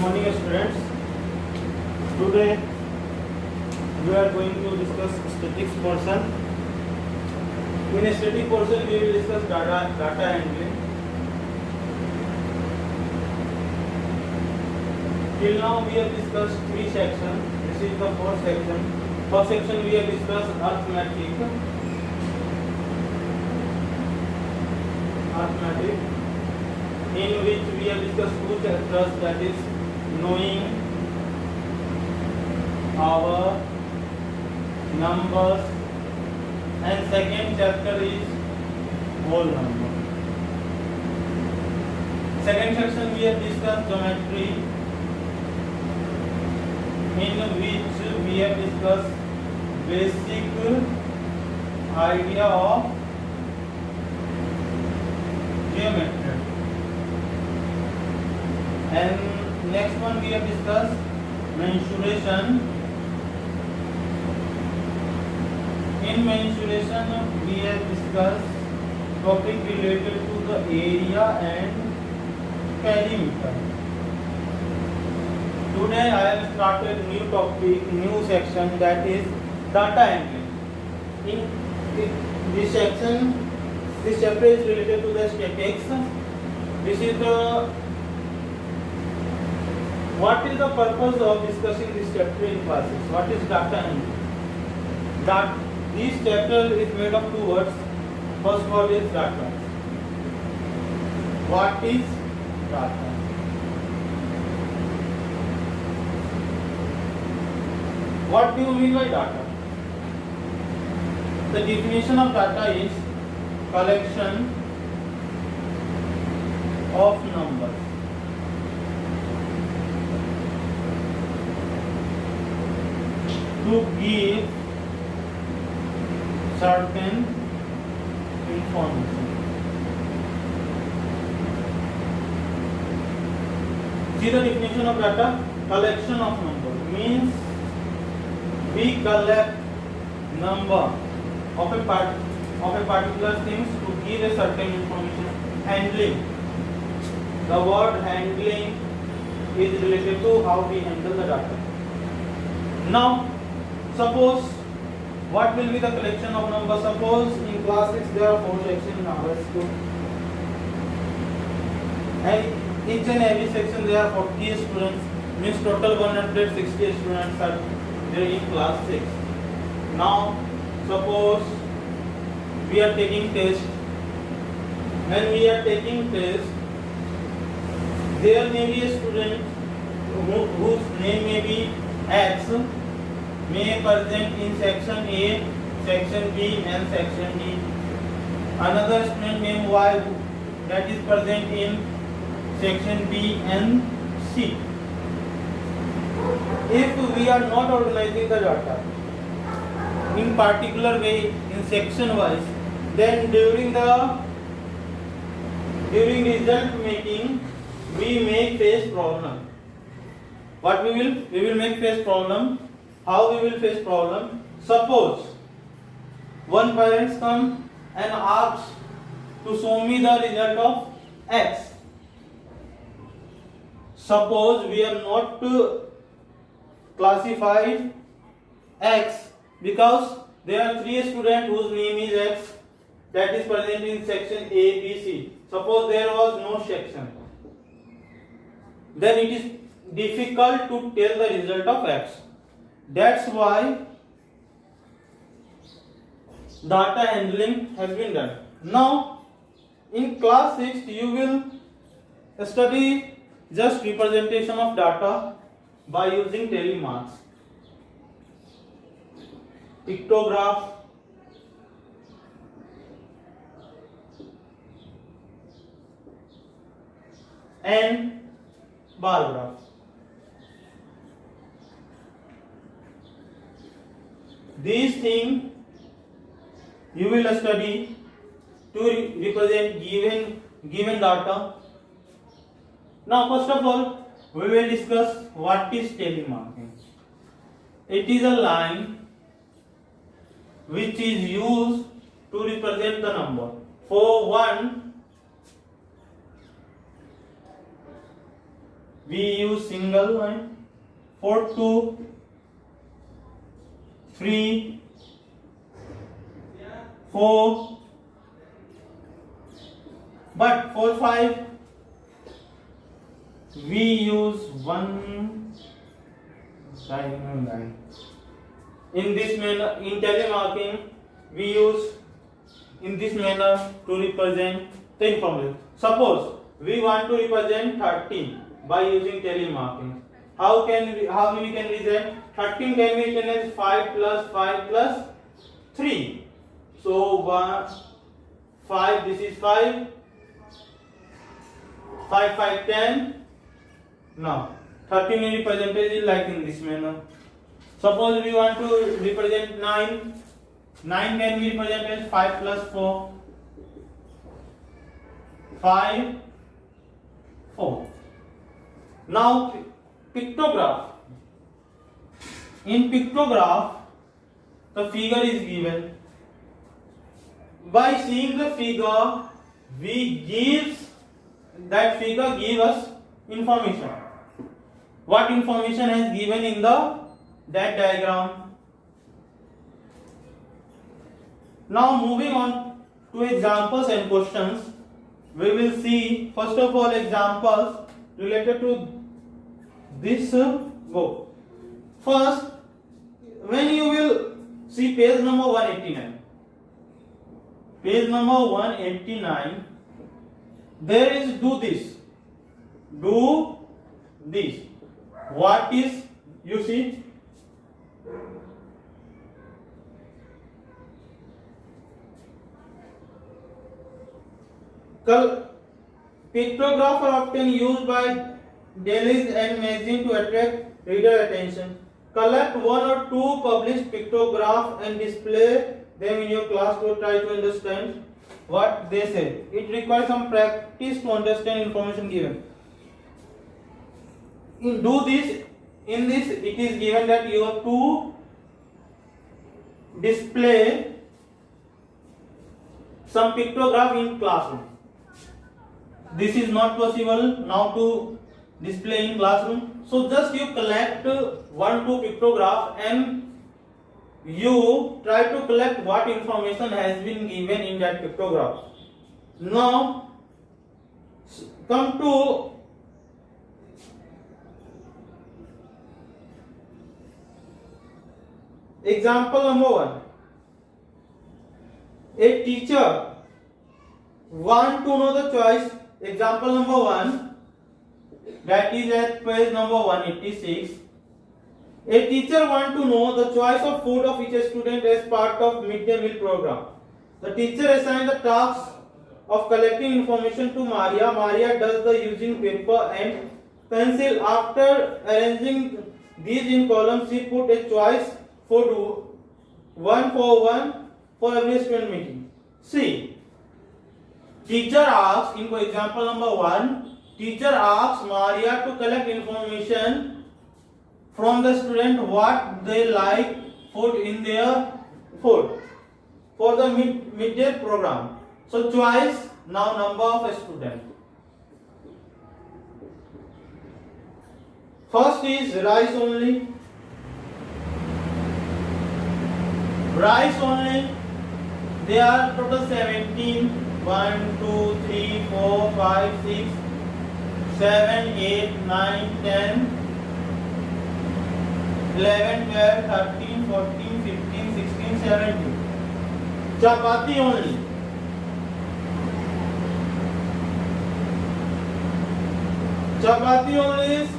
morning, students. Today we are going to discuss statistics portion. In a static portion, we will discuss data handling. Till now, we have discussed three sections. This is the fourth section. First section we have discussed arithmetic, in which we have discussed two chapters, that is knowing our numbers, and second chapter is whole number. Second section we have discussed geometry, in which we have discussed basic idea of geometry. And next one we have discussed mensuration. In mensuration we have discussed topic related to the area and perimeter. Today I have started new topic, new section, that is data handling. In this section, this chapter is related to the statistics. This is the what is the purpose of discussing this chapter in classes? What is data handling? That this chapter is made of two words. First word is data. What is data? What do you mean by data? The definition of data is collection of numbers. To give certain information. See the definition of data? Collection of numbers means we collect number of a particular things to give a certain information. Handling. The word handling is related to how we handle the data. Now, suppose what will be the collection of numbers? Suppose in class 6 there are 4 sections in our school, and each and every section there are 40 students, means total 160 students are there in class 6. Now suppose we are taking test. When we are taking test, there may be a student whose name may be X, may present in section A, section B and section D. Another student named Y that is present in section B and C. If we are not organizing the data in particular way in section wise, then during result making we may face problem. What we will make face problem. How we will face problem? Suppose one parents come and asks to show me the result of X. Suppose we have not classified X because there are 3 students whose name is X that is present in section A, B, C. Suppose there was no section, then it is difficult to tell the result of X. That's why data handling has been done. Now in class 6 you will study just representation of data by using telemarks, pictograph, and bar graph. These things you will study to represent given data. Now first of all we will discuss what is telemarking. It is a line which is used to represent the number. For one we use single line. 4 2 3 4, but for 5 we use one line. In this manner, in telemarking, we use in this manner to represent the information. Suppose we want to represent 13 by using telemarking. How many can we represent? 13 can be written as 5 plus 5 plus 3. So 5, this is 5, 5 5 10. Now 13 is represented like in this manner. Suppose we want to represent 9. 9 can be represented as 5 plus 4, 5 4. Now pictograph. In pictograph, the figure is given. By seeing the figure, that figure gives us information. What information is given in that diagram? Now moving on to examples and questions, we will see first of all examples related to this book. First, when you will see page number 189. Page number 189, there is do this. Do this. What is, you see? Pictograph are often used by dailies and magazines to attract reader attention. Collect one or two published pictographs and display them in your class to try to understand what they say. It requires some practice to understand information given. In this it is given that you have to display some pictograph in classroom. This is not possible now to display in classroom. So just you collect 1-2 pictograph and you try to collect what information has been given in that pictograph. Now come to example number 1. A teacher want to know the choice. Example number 1, that is at page number 186. A teacher want to know the choice of food of each student as part of midday meal program. The teacher assigned the task of collecting information to Maria. Maria does the using paper and pencil. After arranging these in columns, she put a choice food, one for every student meeting. See, teacher asks, in example number 1, teacher asks Maria to collect information from the student what they like food in their food for the midday program. So choice, now number of a student. First is rice only. Rice only. There are total 17. 1, 2, 3, 4, 5, 6, 7, 8, 9, 10, 11, 12, 13, 14, 15, 16, 17. Chapati only. Chapati only is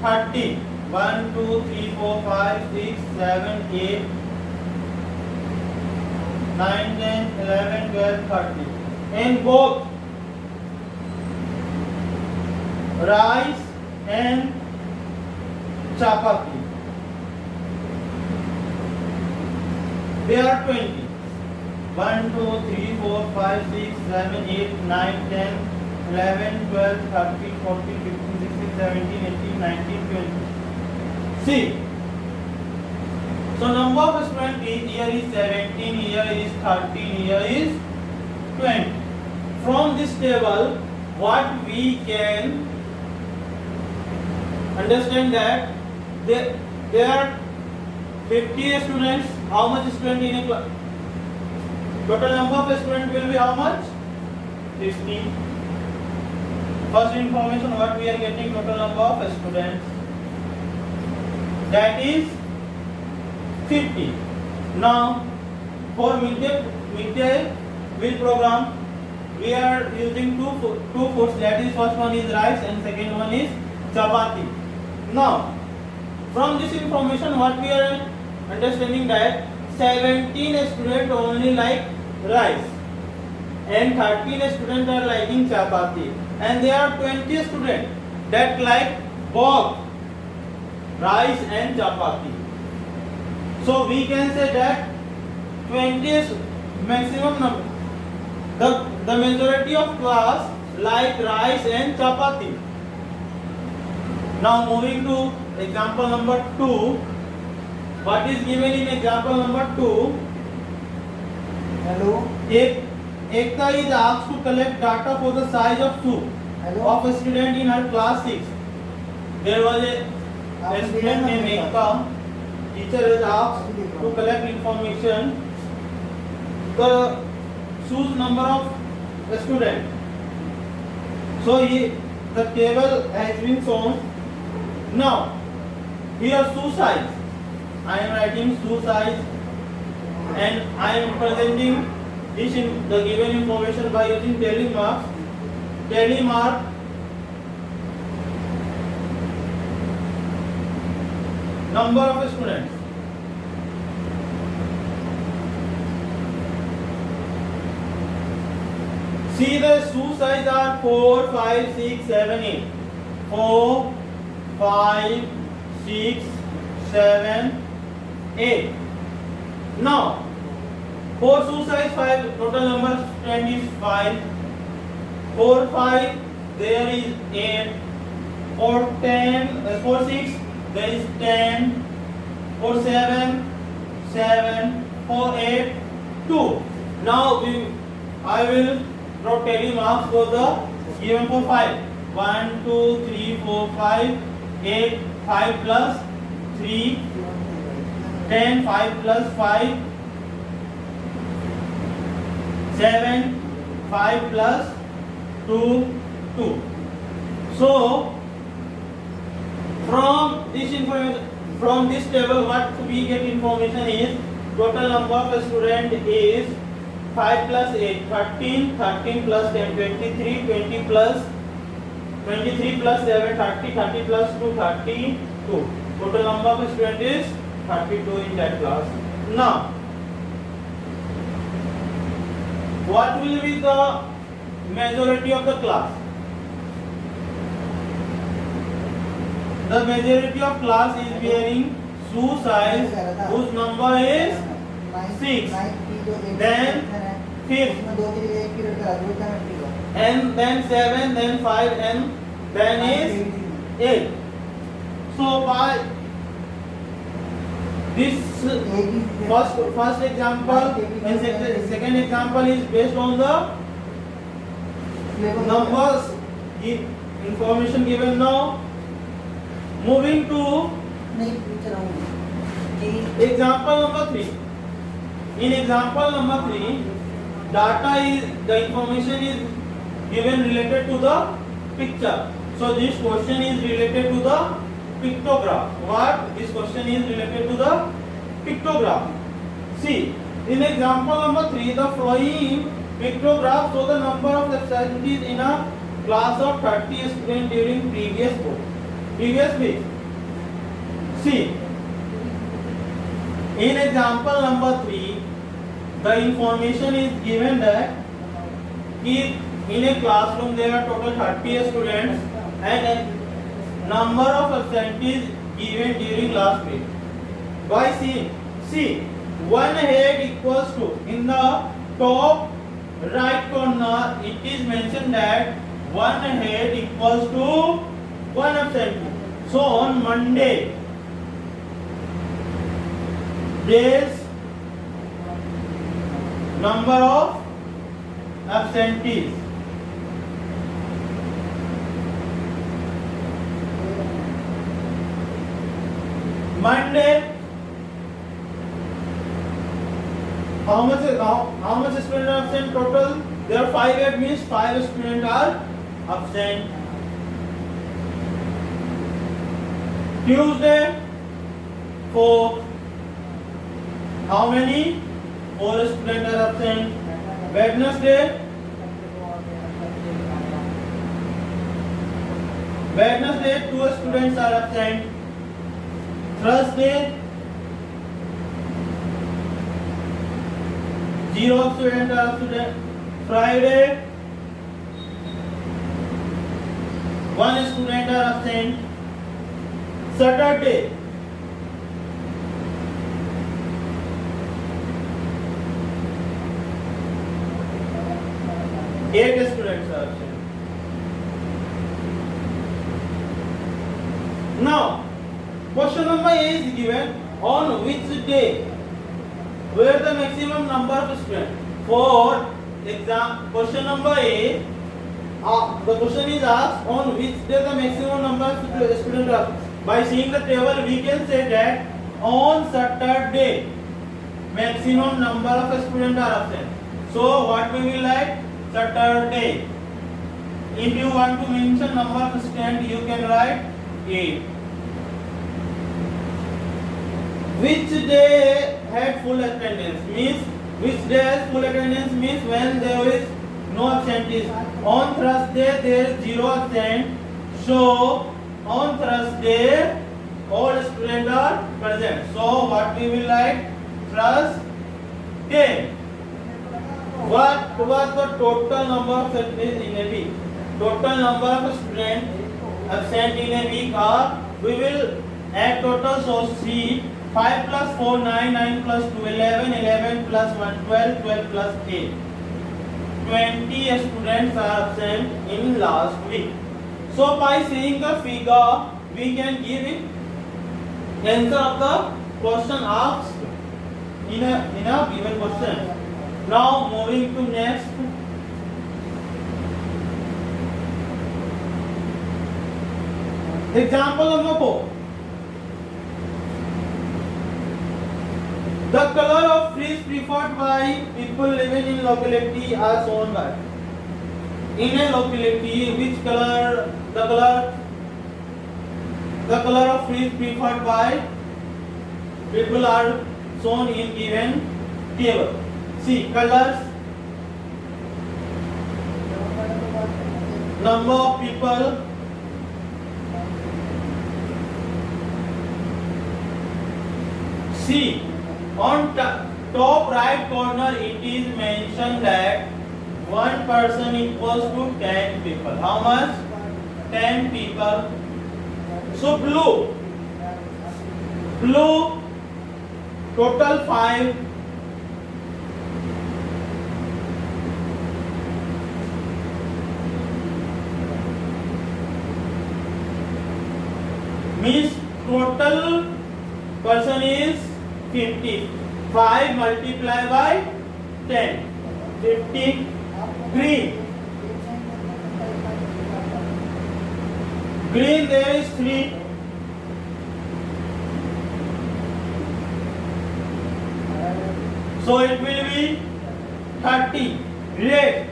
30. 1, 2, 3, 4, 5, 6, 7, 8, 9, 10, 11, 12, 13. And both rice and chapati, they are 20. 1, 2, 3, 4, 5, 6, 7, 8, 9, 10, 11, 12, 13, 14, 15, 16, 17, 18, 19, 20. See, so number of students here is 17, here is 13, here is 20. From this table, what we can understand that there are 50 students. How much student in a class? Total number of students will be how much? 50. First information what we are getting, total number of students, that is 50. Now for midday meal program we are using two foods, that is first one is rice and second one is chapati. Now from this information what we are understanding that 17 students only like rice and 13 students are liking chapati, and there are 20 students that like both rice and chapati. So we can say that 20 is maximum number. The majority of class like rice and chapati. Now moving to example number 2. What is given in example number 2? Hello. Ekta is asked to collect data for the size of shoe of a student in her class 6. There was a student named Ekta. Teacher is asked to collect information the shoes number of a student. So the table has been shown. Now here shoe size. I am writing shoe size and I am presenting this in the given information by using tally marks. Tally mark number of students. See the shoe size are 4, 5, 6, 7, 8. 4, 5, 6, 7, 8. Now, for shoe size 5, total number of students is 5. For 5, there is 8. For 6, there is 10. For 7, 7. For 8, 2. Now, I will draw tally marks for the given for 5. 1, 2, 3, 4, 5, 8, 5 plus 3, 10, 5 plus 5, 7, 5 plus 2, 2. So, from this information, from this table, what we get information is total number of student is 5 plus 8, 13, 13 plus 10, 23, 20 plus 23 plus 7, 30, 30 plus 2, 32. Total number of students is 32 in that class. Now, what will be the majority of the class? The majority of class is wearing shoe size whose number is 6. Then 5th, and then 7, then 5, and then is 8. So by this first example and second example is based on the numbers information given. Now moving to example number 3. In example number 3, the information is given related to the picture. So this question is related to the pictograph. What? This question is related to the pictograph. See, in example number 3, the following pictograph show the number of absentees in a class of 30 students during previous week. See, in example number 3, the information is given that in a classroom there are total 30 students and a number of absentees given during last week. By see, one head equals to, in the top right corner it is mentioned that one head equals to one absentee. So on Monday, days number of absentees. Monday, how much students are absent total? There are 5, it means 5 students are absent. Tuesday, 4. How many? 4 students are absent. Wednesday, 2 students are absent. Thursday, 0 students are absent. Friday, 1 student are absent. Saturday, 8 students are absent. Now, question number A is given on which day where the maximum number of students. For example, question number A, the question is asked on which day the maximum number of students are. By seeing the table, we can say that on Saturday maximum number of students are absent. So what we will write? Saturday. If you want to mention number of students, you can write 8. Which day had full attendance? Means which day has full attendance means when there is no absentees. On Thursday there is 0 absent. So on Thursday all students are present. So what we will write? Thursday. What was the total number of absentees in a week? Total number of students absent in a week are, we will add total. So see, 5 plus 4 9, 9 plus 2 11, 11 plus 1 12, 12 plus 8. 20 students are absent in last week. So by seeing the figure, we can give it answer of the question asked in a given question. Now moving to next. Example number 4. The color of trees preferred by people living in locality are shown by. In a locality, which color the color of trees preferred by people are shown in given table. See, colors, number of people, see, on top right corner it is mentioned that one person equals to 10 people. How much? 10 people. So blue total 5. Means total person is 50. 5 multiplied by 10. 50. Green there is 3. So it will be 30. Red.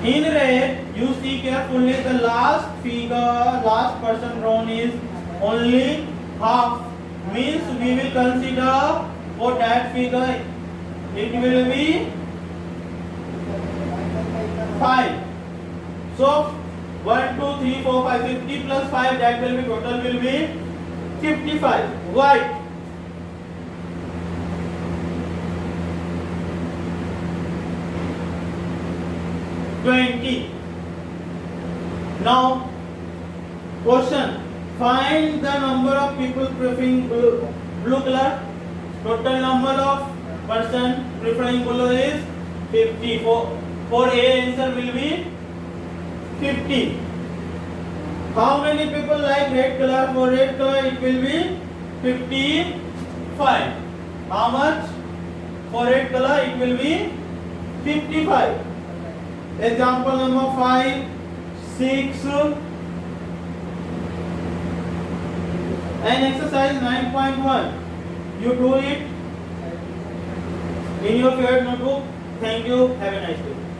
In red, you see carefully the last figure, last person drawn is only half. Means we will consider for that figure it will be 5. So 1, 2, 3, 4, 5, 50 plus 5, that will be total will be 55. White. Now question, find the number of people preferring blue color. Total number of person preferring blue is 50. For A answer will be 50. How many people like red color? For red color it will be 55. How much? For red color it will be 55. Example number 5. 6 and exercise 9.1. You do it in your favorite notebook. Thank you. Have a nice day.